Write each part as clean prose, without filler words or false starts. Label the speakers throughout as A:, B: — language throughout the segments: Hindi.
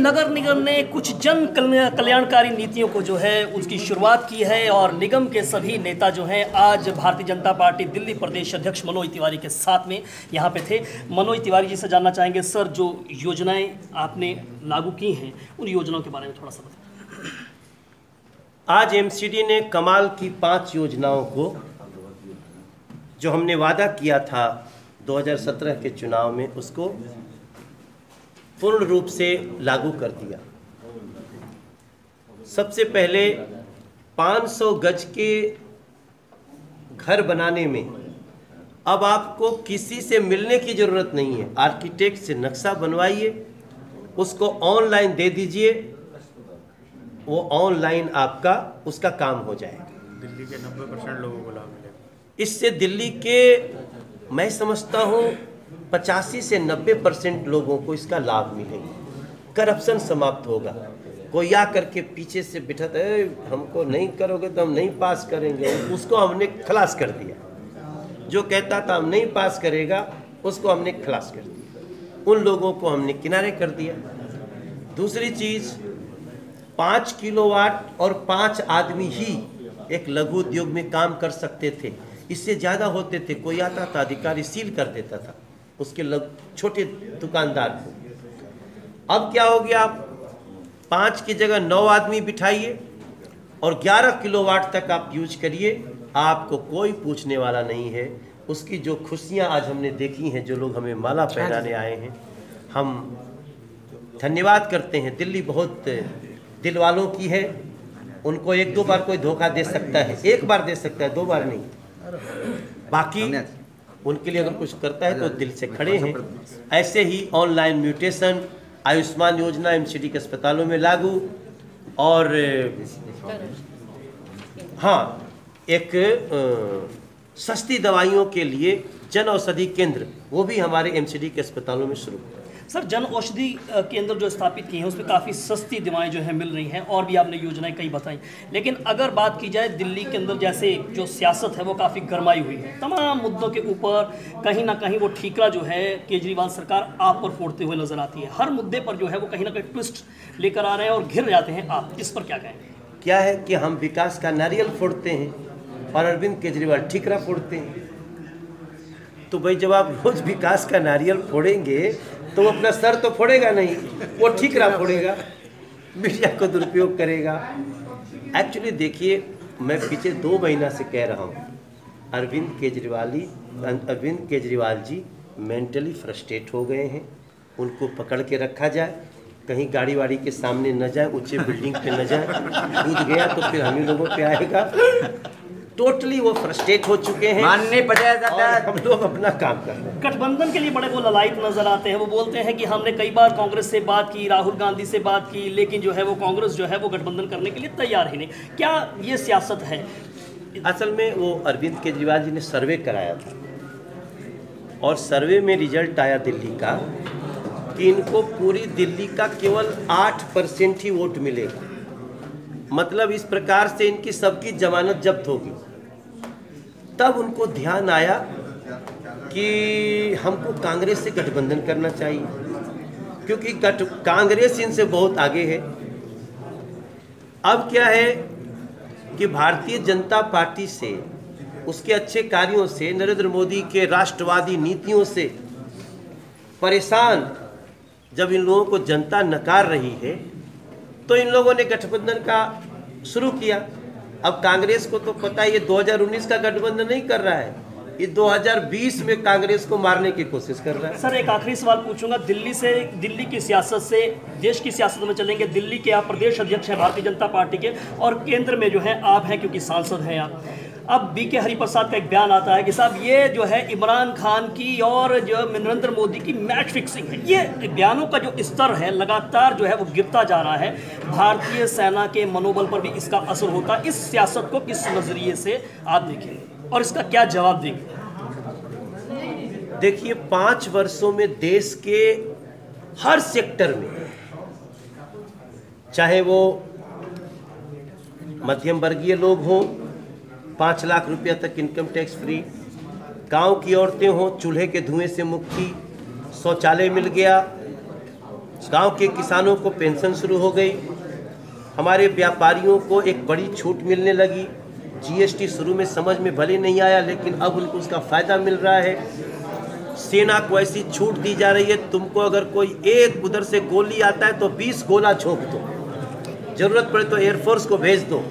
A: नगर निगम ने कुछ जन कल्याणकारी नीतियों को जो है उसकी शुरुआत की है और निगम के सभी नेता जो हैं आज भारतीय जनता पार्टी दिल्ली प्रदेश अध्यक्ष मनोज तिवारी के साथ में यहाँ पे थे। मनोज तिवारी जी से जानना चाहेंगे सर, जो योजनाएं आपने लागू की हैं उन योजनाओं के बारे में थोड़ा सा बताएं।
B: आज एमसीडी ने कमाल की 5 योजनाओं को जो हमने वादा किया था 2017 के चुनाव में उसको पूर्ण रूप से लागू कर दिया। सबसे पहले 500 गज के घर बनाने में अब आपको किसी से मिलने की ज़रूरत नहीं है। आर्किटेक्ट से नक्शा बनवाइए, उसको ऑनलाइन दे दीजिए, वो ऑनलाइन आपका उसका काम हो जाएगा।
C: दिल्ली के 90% लोगों को लाभ मिलेगा।
B: इससे दिल्ली के मैं समझता हूँ 85 से 90% लोगों को इसका लाभ मिलेगा। करप्शन समाप्त होगा। कोई आ करके पीछे से बिठाता है हमको नहीं करोगे तो हम नहीं पास करेंगे, उसको हमने खलास कर दिया। जो कहता था हम नहीं पास करेगा उसको हमने खलास कर दिया। उन लोगों को हमने किनारे कर दिया। दूसरी चीज़ 5 किलोवाट और 5 आदमी ही एक लघु उद्योग में काम कर सकते थे। इससे ज़्यादा होते थे, कोई आता था अधिकारी सील कर देता था उसके छोटे दुकानदार को। अब क्या हो गया, आप 5 की जगह 9 आदमी बिठाइए और 11 किलोवाट तक आप यूज करिए, आपको कोई पूछने वाला नहीं है। उसकी जो खुशियां आज हमने देखी हैं, जो लोग हमें माला पहनाने आए हैं, हम धन्यवाद करते हैं। दिल्ली बहुत दिल वालों की है। उनको 1-2 बार कोई धोखा दे सकता है, 1 बार दे सकता है, 2 बार नहीं। बाकी उनके लिए अगर कुछ करता है तो दिल से खड़े हैं। ऐसे ही ऑनलाइन म्यूटेशन, आयुष्मान योजना एमसीडी के अस्पतालों में लागू, और हाँ, एक सस्ती दवाइयों के लिए जन औषधि केंद्र, वो भी हमारे एमसीडी के अस्पतालों में शुरू हुआ।
A: सर, जन औषधि केंद्र जो स्थापित किए हैं उसमें काफ़ी सस्ती दवाएं जो है मिल रही हैं और भी आपने योजनाएं कई बताई। लेकिन अगर बात की जाए दिल्ली के अंदर जैसे जो सियासत है वो काफ़ी गरमाई हुई है, तमाम मुद्दों के ऊपर कहीं ना कहीं वो ठीकरा जो है केजरीवाल सरकार आप पर फोड़ते हुए नजर आती है। हर मुद्दे पर जो है वो कहीं ना कहीं ट्विस्ट लेकर आ रहे हैं और घिर जाते हैं आप। इस पर क्या कहेंगे?
B: क्या है कि हम विकास का नारियल फोड़ते हैं और अरविंद केजरीवाल ठीकरा फोड़ते हैं। तो भाई जब आप रोज विकास का नारियल फोड़ेंगे तो वो अपना सर तो फोड़ेगा नहीं, वो ठीकरा फोड़ेगा, मीडिया को दुरुपयोग करेगा। एक्चुअली देखिए, मैं पिछले 2 महीना से कह रहा हूँ अरविंद केजरीवाल जी मेंटली फ्रस्ट्रेट हो गए हैं। उनको पकड़ के रखा जाए, कहीं गाड़ी वाड़ी के सामने न जाए, ऊंचे बिल्डिंग पे न जाए। कूद गया तो फिर हम ही लोगों पे आएगा। टोटली वो फ्रस्ट्रेट हो चुके हैं।
C: मानने पड़े
B: और हम लोग अपना काम कर रहे हैं।
A: गठबंधन के लिए बड़े वो ललायत नजर आते हैं। वो बोलते हैं कि हमने कई बार कांग्रेस से बात की, राहुल गांधी से बात की, लेकिन जो है वो कांग्रेस जो है वो गठबंधन करने के लिए तैयार ही नहीं। क्या ये सियासत है?
B: असल में वो अरविंद केजरीवाल जी ने सर्वे कराया था और सर्वे में रिजल्ट आया दिल्ली का कि इनको पूरी दिल्ली का केवल 8% ही वोट मिलेगा। मतलब इस प्रकार से इनकी सबकी जमानत जब्त होगी। तब उनको ध्यान आया कि हमको कांग्रेस से गठबंधन करना चाहिए, क्योंकि कांग्रेस इनसे बहुत आगे है। अब क्या है कि भारतीय जनता पार्टी से, उसके अच्छे कार्यों से, नरेंद्र मोदी के राष्ट्रवादी नीतियों से परेशान जब इन लोगों को जनता नकार रही है तो इन लोगों ने गठबंधन का शुरू किया। अब कांग्रेस को तो पता है ये 2019 का गठबंधन नहीं कर रहा है, ये 2020 में कांग्रेस को मारने की कोशिश कर रहा है।
A: सर, एक आखिरी सवाल पूछूंगा। दिल्ली की सियासत से देश की सियासत में चलेंगे। दिल्ली के आप प्रदेश अध्यक्ष हैं भारतीय जनता पार्टी के और केंद्र में जो है आप हैं, क्योंकि सांसद हैं आप। अब बीके हरिप्रसाद का एक बयान आता है कि साहब ये जो है इमरान खान की और जो नरेंद्र मोदी की मैच फिक्सिंग है। ये बयानों का जो स्तर है लगातार जो है वो गिरता जा रहा है। भारतीय सेना के मनोबल पर भी इसका असर होता है। इस सियासत को किस नजरिए से आप देखेंगे और इसका क्या जवाब देंगे?
B: देखिए, 5 वर्षों में देश के हर सेक्टर में, चाहे वो मध्यम वर्गीय लोग हों, 5 लाख रुपया तक इनकम टैक्स फ्री, गांव की औरतें हों, चूल्हे के धुएं से मुक्ति, शौचालय मिल गया, गांव के किसानों को पेंशन शुरू हो गई, हमारे व्यापारियों को एक बड़ी छूट मिलने लगी। जीएसटी शुरू में समझ में भले नहीं आया, लेकिन अब उनको उसका फ़ायदा मिल रहा है। सेना को ऐसी छूट दी जा रही है, तुमको अगर कोई एक उधर से गोली आता है तो 20 गोला छोड़ दो, ज़रूरत पड़े तो एयरफोर्स को भेज दो।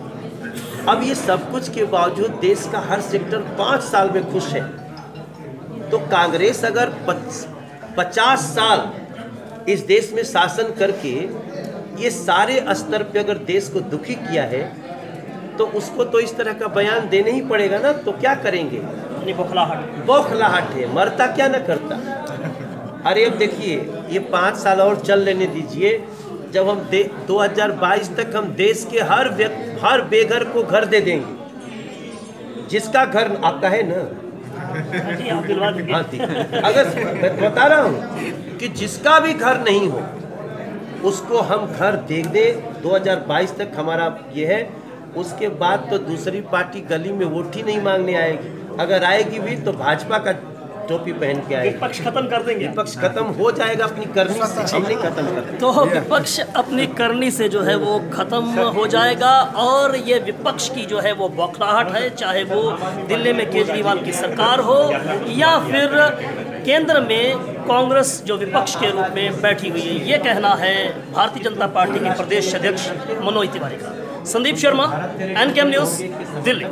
B: अब ये सब कुछ के बावजूद देश का हर सेक्टर 5 साल में खुश है। तो कांग्रेस अगर 50 साल इस देश में शासन करके ये सारे स्तर पे अगर देश को दुखी किया है, तो उसको तो इस तरह का बयान देने ही पड़ेगा ना। तो क्या करेंगे? बौखलाहट है, मरता क्या न करता। अरे अब देखिए, ये 5 साल और चल लेने दीजिए, जब हम 2022 तक हम देश के हर बेघर को घर दे देंगे। जिसका घर आपका है ना, हाँ, अगर मैं बता रहा हूँ कि जिसका भी घर नहीं हो उसको हम घर दे दें। 2022 तक हमारा ये है। उसके बाद तो दूसरी पार्टी गली में वोट ही नहीं मांगने आएगी। अगर आएगी भी तो भाजपा का टोपी पहन के आएगी।
A: विपक्ष खत्म कर देंगे।
B: विपक्ष खत्म हो जाएगा अपनी करनी से, हम नहीं खत्म करते।
A: तो विपक्ष अपनी करनी से जो है वो खत्म हो जाएगा। और ये विपक्ष की जो है वो बौखलाहट है, चाहे वो दिल्ली में केजरीवाल की सरकार हो या फिर केंद्र में कांग्रेस जो विपक्ष के रूप में बैठी हुई है। ये कहना है भारतीय जनता पार्टी के प्रदेश अध्यक्ष मनोज तिवारी का। संदीप शर्मा, एनकेएम न्यूज़, दिल्ली।